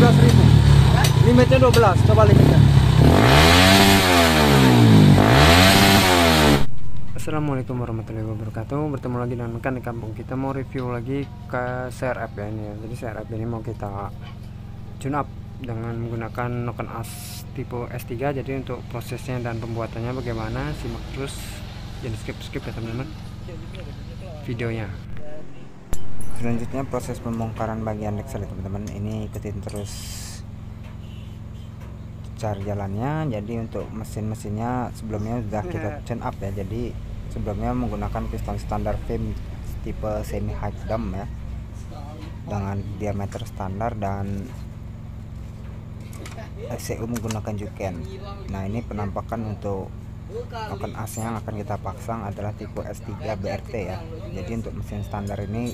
12.000. Limitnya 12, coba limitnya. Assalamualaikum warahmatullahi wabarakatuh. Bertemu lagi dengan Mekan di kampung. Kita mau review lagi ke CRF ya ini. Jadi CRF ini mau kita tune up dengan menggunakan Noken As tipe S3. Jadi untuk prosesnya dan pembuatannya bagaimana, simak terus, jangan skip ya teman-teman videonya. Selanjutnya proses pembongkaran bagian deksel ya teman-teman. Ini ikutin terus cari jalannya. Jadi untuk mesinnya sebelumnya sudah kita tune up ya. Jadi sebelumnya menggunakan piston standar VIM tipe semi high dam ya, dengan diameter standar dan ECU menggunakan juken. Nah, ini penampakan untuk Noken As yang akan kita pasang adalah tipe S3 BRT ya. Jadi untuk mesin standar ini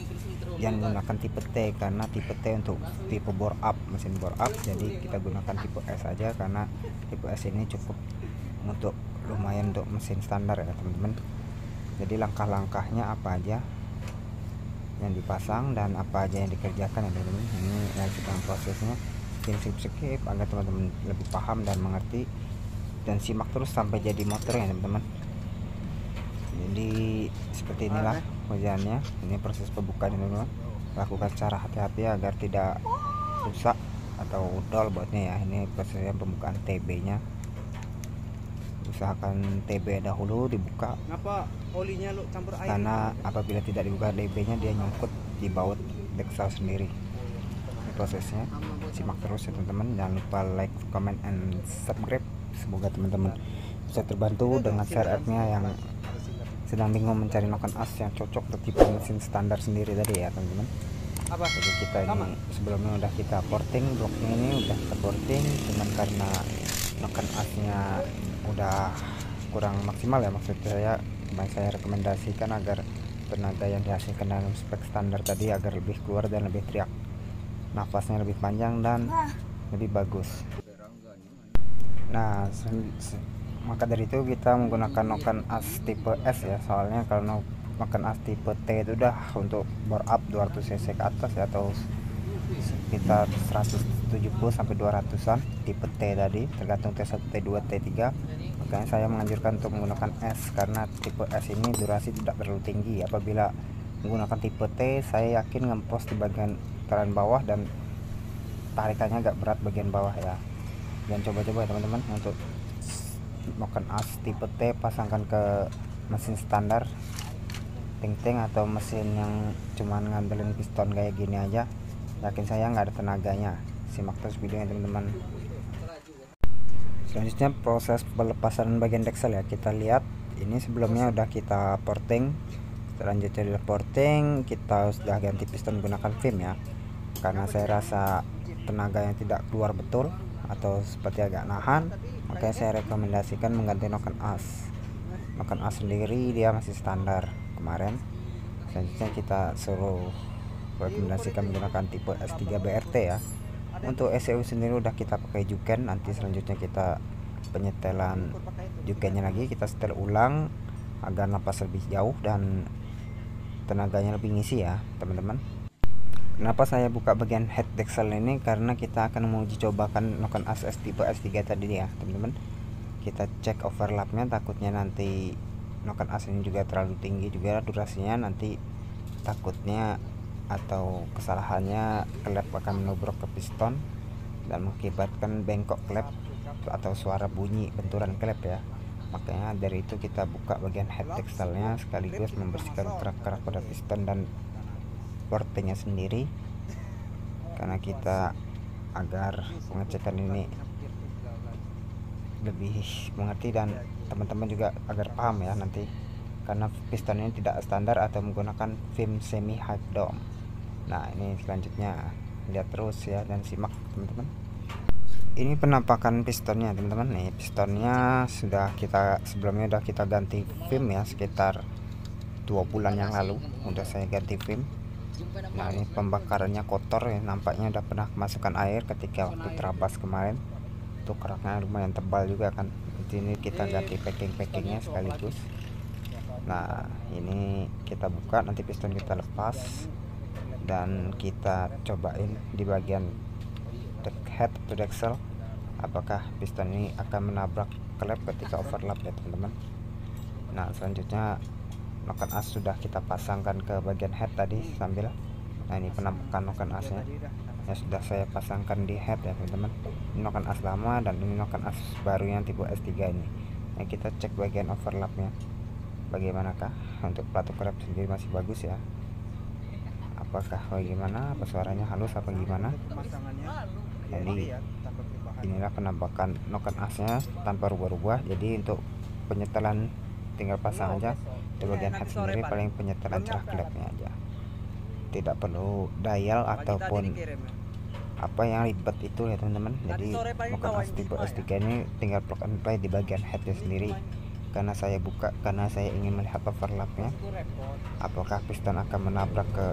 jangan gunakan tipe T, karena tipe T untuk tipe bore up, mesin bore up. Jadi kita gunakan tipe S aja, karena tipe S ini cukup untuk lumayan untuk mesin standar ya teman-teman. Jadi langkah-langkahnya apa aja yang dipasang dan apa aja yang dikerjakan ya teman-teman. Ini lanjutan prosesnya, skip agar teman-teman lebih paham dan mengerti, dan simak terus sampai jadi motor ya teman-teman. Jadi seperti inilah kerjaannya. Ini proses pembukaan teman-teman. Lakukan secara hati-hati agar tidak rusak atau dol buatnya ya. Ini prosesnya pembukaan TB nya. Usahakan TB dahulu dibuka. Kenapa olinya lu campur air? Karena apabila tidak dibuka TB nya dia nyangkut di baut deksel sendiri. Ini prosesnya. Simak terus ya teman-teman. Jangan lupa like, comment, and subscribe. Semoga teman-teman bisa terbantu dengan CRF-nya yang sedang bingung mencari Noken As yang cocok untuk tipe mesin standar sendiri tadi ya teman-teman. Jadi kita ini sebelumnya udah kita porting, bloknya ini udah kita porting, cuman karena Noken As-nya udah kurang maksimal ya, maksud saya rekomendasikan agar tenaga yang dihasilkan dalam spek standar tadi agar lebih keluar dan lebih teriak, nafasnya lebih panjang dan lebih bagus. Nah, maka dari itu kita menggunakan Noken As tipe S ya. Soalnya kalau Noken As tipe T itu udah untuk bore up 200 cc ke atas ya, atau sekitar 170 sampai 200-an tipe T tadi, tergantung T1, T2, T3. Makanya saya menganjurkan untuk menggunakan S, karena tipe S ini durasi tidak terlalu tinggi. Apabila menggunakan tipe T, saya yakin ngempos di bagian putaran bawah dan tarikannya agak berat bagian bawah ya. Dan coba-coba ya teman-teman, untuk Noken As tipe T pasangkan ke mesin standar ting-ting atau mesin yang cuman ngandelin piston kayak gini aja, yakin saya nggak ada tenaganya. Simak terus videonya teman-teman. Selanjutnya proses pelepasan bagian deksel ya. Kita lihat ini sebelumnya udah kita porting. Selanjutnya di porting kita sudah ganti piston menggunakan VIM ya, karena saya rasa tenaga yang tidak keluar betul atau seperti agak nahan, makanya saya rekomendasikan mengganti Noken As. Noken As sendiri dia masih standar kemarin. Selanjutnya kita suruh rekomendasikan menggunakan tipe S3 BRT ya. Untuk ECU sendiri udah kita pakai juken. Nanti selanjutnya kita penyetelan jukennya lagi, kita setel ulang agar napas lebih jauh dan tenaganya lebih ngisi ya teman-teman. Kenapa saya buka bagian head deksel ini? Karena kita akan menguji cobakan Noken As tipe S3 tadi ya teman-teman. Kita cek overlapnya, takutnya nanti Noken As ini juga terlalu tinggi juga durasinya, nanti takutnya atau kesalahannya klep akan menubruk ke piston dan mengakibatkan bengkok klep atau suara bunyi benturan klep ya. Makanya dari itu kita buka bagian head dekselnya sekaligus membersihkan kerak-kerak pada piston dan portingnya sendiri, karena kita agar pengecekan ini lebih mengerti dan teman-teman juga agar paham ya nanti, karena piston ini tidak standar atau menggunakan VIM semi high dome. Nah, ini selanjutnya lihat terus ya dan simak teman-teman. Ini penampakan pistonnya teman-teman. Nih pistonnya sudah kita sebelumnya udah kita ganti VIM ya, sekitar 2 bulan yang lalu udah saya ganti VIM. Nah, ini pembakarannya kotor ya, nampaknya udah pernah kemasukan air ketika waktu terabas kemarin. Tuh keraknya lumayan tebal juga kan. Di sini kita ganti packing-packingnya sekaligus. Nah, ini kita buka, nanti piston kita lepas dan kita cobain di bagian head atau deksel, apakah piston ini akan menabrak klep ketika overlap ya teman-teman. Nah selanjutnya noken as sudah kita pasangkan ke bagian head tadi sambil, nah ini penampakan noken asnya ya sudah saya pasangkan di head ya teman-teman. Ini noken as lama dan ini noken as baru yang tipe S3 ini. Nah kita cek bagian overlapnya bagaimanakah. Untuk pelatuk klep sendiri masih bagus ya, apakah bagaimana, apa suaranya halus apa gimana. Jadi inilah penampakan noken asnya tanpa rubah-rubah. Jadi untuk penyetelan tinggal pasang aja. Di bagian head sendiri paling penyetelan cerah klepnya aja, tidak perlu dial ataupun apa yang ribet itu ya teman-teman. Jadi noken as tipe S3 ini tinggal plug and play di bagian headnya sendiri. Karena saya buka karena saya ingin melihat overlapnya, apakah piston akan menabrak ke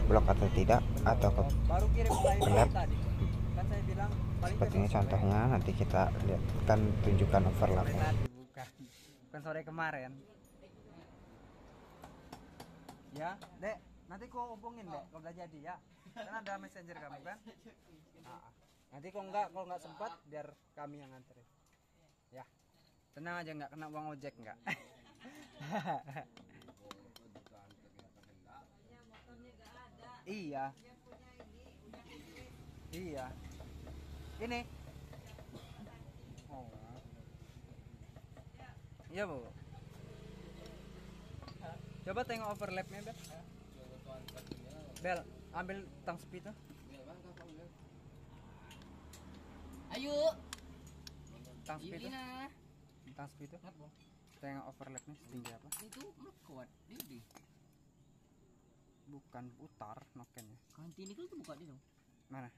blok atau tidak, atau ke klep. Seperti ini contohnya, nanti kita lihatkan tunjukkan overlapnya. Bukan sore kemarin ya dek, nanti kau hubungin dek kalau udah jadi ya, kan ada messenger kamu kan. Nanti kalau nggak sempat biar kami yang nganterin ya, tenang aja, nggak kena uang ojek nggak. Iya ini oh iya bu, coba tengok overlapnya Bel, ambil tang speed tuh. Ayo. Tang speed tuh. Tengok overlapnya setinggi apa. Itu kuat ini. Bukan putar nokennya. Kanti ini kan buka dia dong. Mana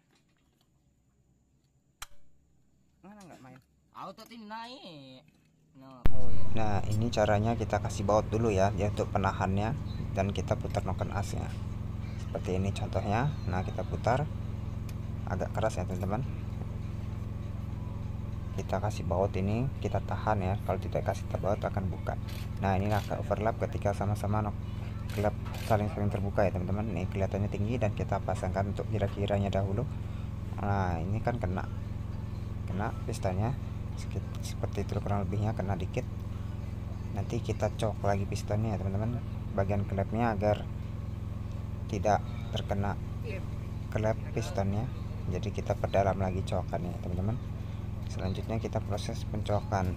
nggak main. Auto ini naik. Nah ini caranya, kita kasih baut dulu ya untuk penahannya, dan kita putar noken asnya seperti ini contohnya. Nah kita putar agak keras ya teman-teman, kita kasih baut ini, kita tahan ya, kalau tidak kasih baut akan buka. Nah inilah overlap ketika sama-sama klep saling terbuka ya teman-teman. Ini kelihatannya tinggi dan kita pasangkan untuk kira-kiranya dahulu. Nah ini kan kena pistonnya seperti itu kurang lebihnya, kena dikit. Nanti kita cok lagi pistonnya ya teman-teman, bagian klepnya agar tidak terkena klep pistonnya. Jadi kita perdalam lagi cokannya ya teman-teman. Selanjutnya kita proses pencokan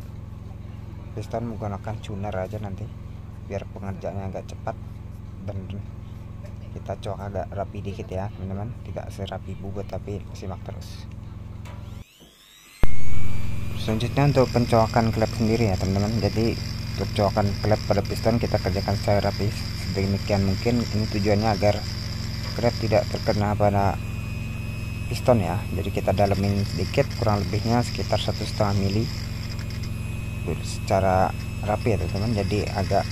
piston menggunakan tuner aja nanti, biar pengerjaannya agak cepat dan kita cok agak rapi dikit ya teman-teman, tidak serapi bubut tapi simak terus. Selanjutnya untuk pencokan klep sendiri ya teman-teman. Jadi untuk cokan klep pada piston kita kerjakan secara rapi sedemikian mungkin. Ini tujuannya agar klep tidak terkena pada piston ya. Jadi kita dalemin sedikit, kurang lebihnya sekitar 1,5 mili secara rapi ya teman-teman. Jadi agak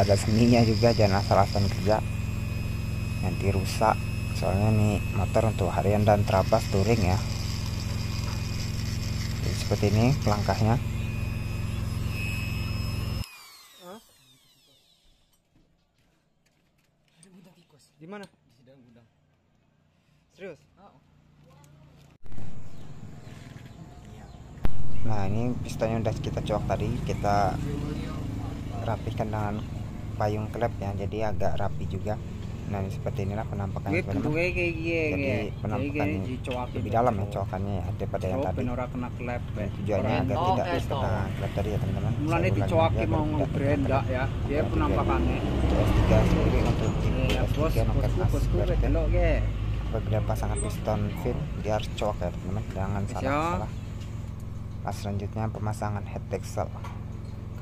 ada seninya juga, jangan asal-asalan kerja nanti rusak. Soalnya nih motor untuk harian dan trabas touring ya. Jadi seperti ini langkahnya. Di mana? Di dalam gudang. Serius? Nah ini pistonnya udah kita cok tadi, kita rapikan dengan payung klep ya, jadi agak rapi juga. Nah ini seperti inilah penampakannya teman-teman. Jadi penampakannya lebih dalam ya cokannya ya, daripada yang tadi. Tujuannya agar tidak terkena klep tadi ya teman-teman. Mulanya dicoaki mau ngebrand enggak ya, dia penampakannya. S3 sendiri untuk S3 noken as apabila pasangan piston fin dia harus cok ya teman-teman, jangan salah. Nah selanjutnya pemasangan head deksel,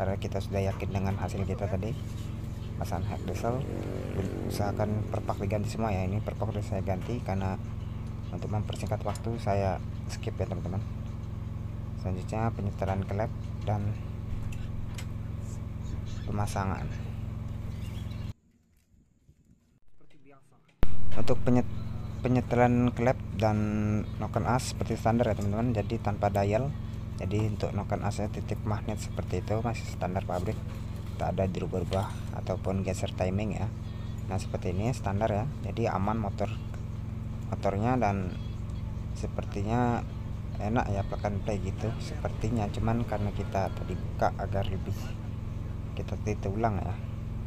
karena kita sudah yakin dengan hasil kita tadi. Pasang head deksel usahakan perpak diganti semua ya. Ini perpak udah saya ganti karena untuk mempersingkat waktu saya skip ya teman-teman. Selanjutnya penyetelan klep dan pemasangan. Untuk penyetelan klep dan noken as seperti standar ya teman-teman, jadi tanpa dial. Jadi untuk noken asnya titik magnet seperti itu, masih standar pabrik, tak ada dirubah-rubah ataupun geser timing ya. Nah seperti ini standar ya, jadi aman motornya dan sepertinya enak ya plug and play gitu sepertinya, cuman karena kita tadi buka agar lebih kita titik ulang ya,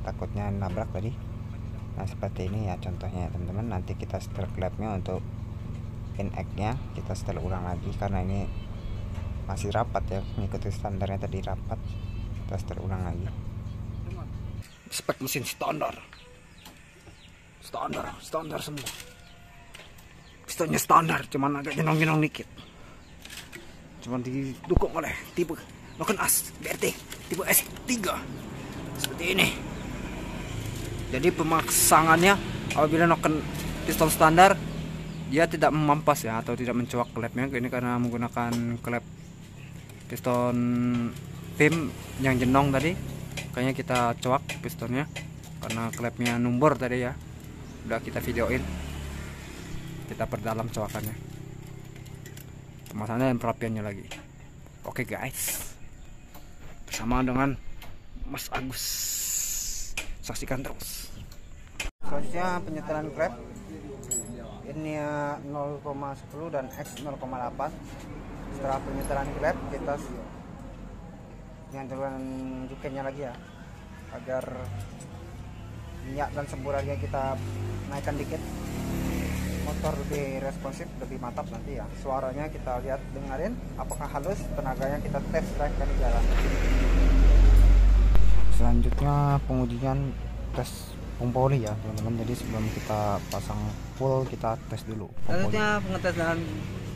takutnya nabrak tadi. Nah seperti ini ya contohnya ya teman-teman. Nanti kita setel klepnya untuk in egg nya kita setel ulang lagi karena ini masih rapat ya, mengikuti standarnya tadi rapat, kita setel ulang lagi. Spek mesin standar semua, pistonnya standar, cuman agak jenong-jenong dikit, cuman didukung oleh tipe Noken As BRT tipe S3 seperti ini. Jadi pemasangannya apabila Noken piston standar dia tidak memampas ya, atau tidak mencuak klepnya ini karena menggunakan klep piston PIM yang jenong tadi. Kayaknya kita cuak pistonnya karena klepnya numbur tadi ya, udah kita videoin, kita perdalam coakannya, pemasangan dan perapiannya lagi. Oke guys, bersama dengan Mas Agus, saksikan terus. Selanjutnya penyetelan klep ini 0,10 dan X 0,8. Setelah penyetelan klep kita nyantulkan jukennya lagi ya, agar minyak dan semburannya kita naikkan dikit, motor lebih responsif, lebih mantap nanti ya. Suaranya kita lihat, dengerin apakah halus, tenaganya kita tes drive kan di jalan. Selanjutnya pengujian tes pompa oli ya teman-teman. Jadi sebelum kita pasang full kita tes dulu. Selanjutnya pengetesan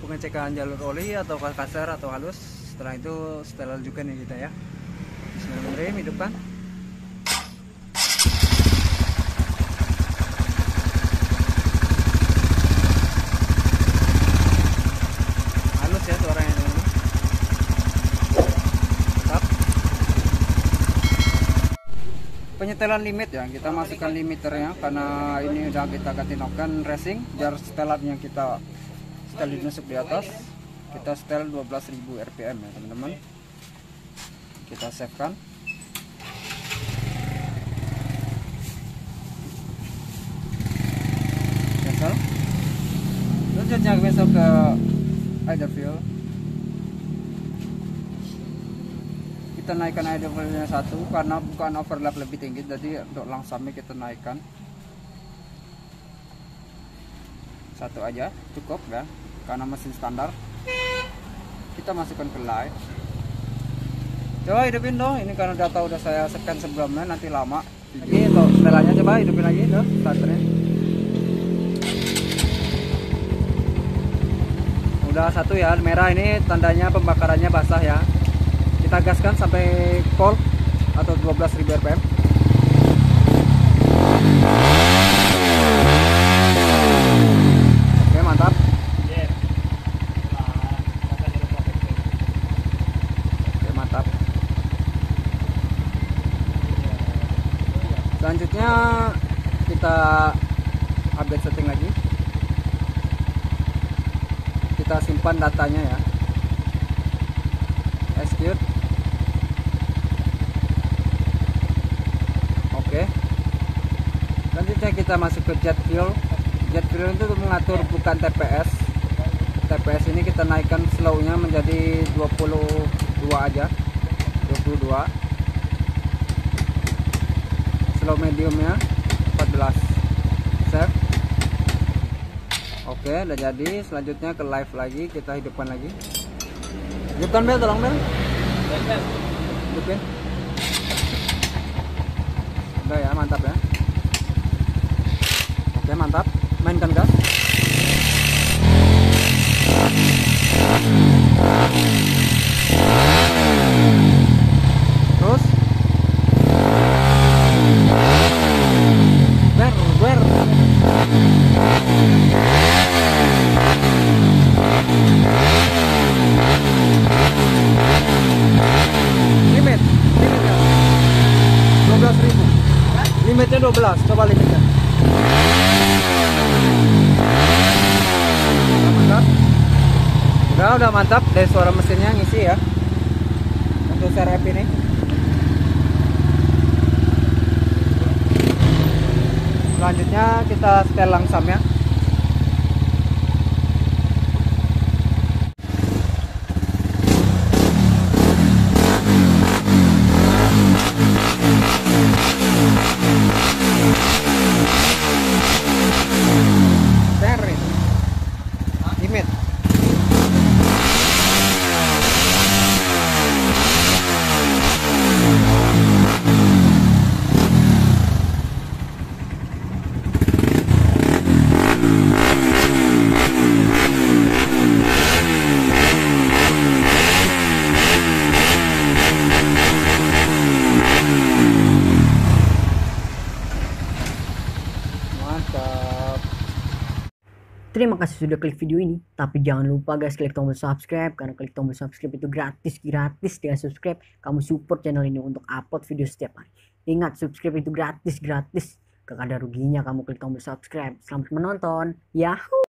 pengecekan jalur oli atau kasar atau halus. Setelah itu setelah juga nih kita ya. Bismillahirrahmanirrahim, hidupkan. Halus ya suaranya teman-teman. Mantap. Penyetelan limit ya, kita masukkan limiternya karena ini udah kita ganti Noken racing, biar setelannya kita setel masuk di atas. Kita setel 12.000 rpm ya teman-teman. Kita save kan. Cancel. Selanjutnya besok ke idle fuel. Kita naikkan idle fuelnya 1 karena bukan overlap lebih tinggi, jadi untuk langsamnya kita naikkan 1 aja cukup ya, karena mesin standar. Kita masukkan ke live. Coba hidupin dong, ini karena data udah saya scan sebelumnya, nanti lama. Jadi untuk setelannya coba hidupin lagi tuh starternya. Udah 1 ya, merah ini tandanya pembakarannya basah ya. Kita gaskan sampai full atau 12.000 rpm. Oke, mantap. Selanjutnya kita update setting lagi, kita simpan datanya ya, execute. Oke, selanjutnya kita masuk ke jet fuel. Jet fuel itu mengatur bukan TPS. TPS ini kita naikkan slownya menjadi 22 aja, 22. Slow mediumnya 14. Save. Oke, udah jadi. Selanjutnya ke live lagi, kita hidupkan lagi. Hidupkan bel, tolong bel. Hidupin. Udah ya, mantap ya. Oke, mantap. Mainkan gas. Terus ber limit limitnya 12.000, limitnya 12, coba limitnya. Udah mantap, dari suara mesinnya ngisi ya untuk CRF ini. Selanjutnya kita setel langsamnya. mit. Mantap. Terima kasih sudah klik video ini, tapi jangan lupa guys klik tombol subscribe, karena klik tombol subscribe itu gratis dengan subscribe kamu support channel ini untuk upload video setiap hari. Ingat, subscribe itu gratis, gak ada ruginya kamu klik tombol subscribe. Selamat menonton, yahoo.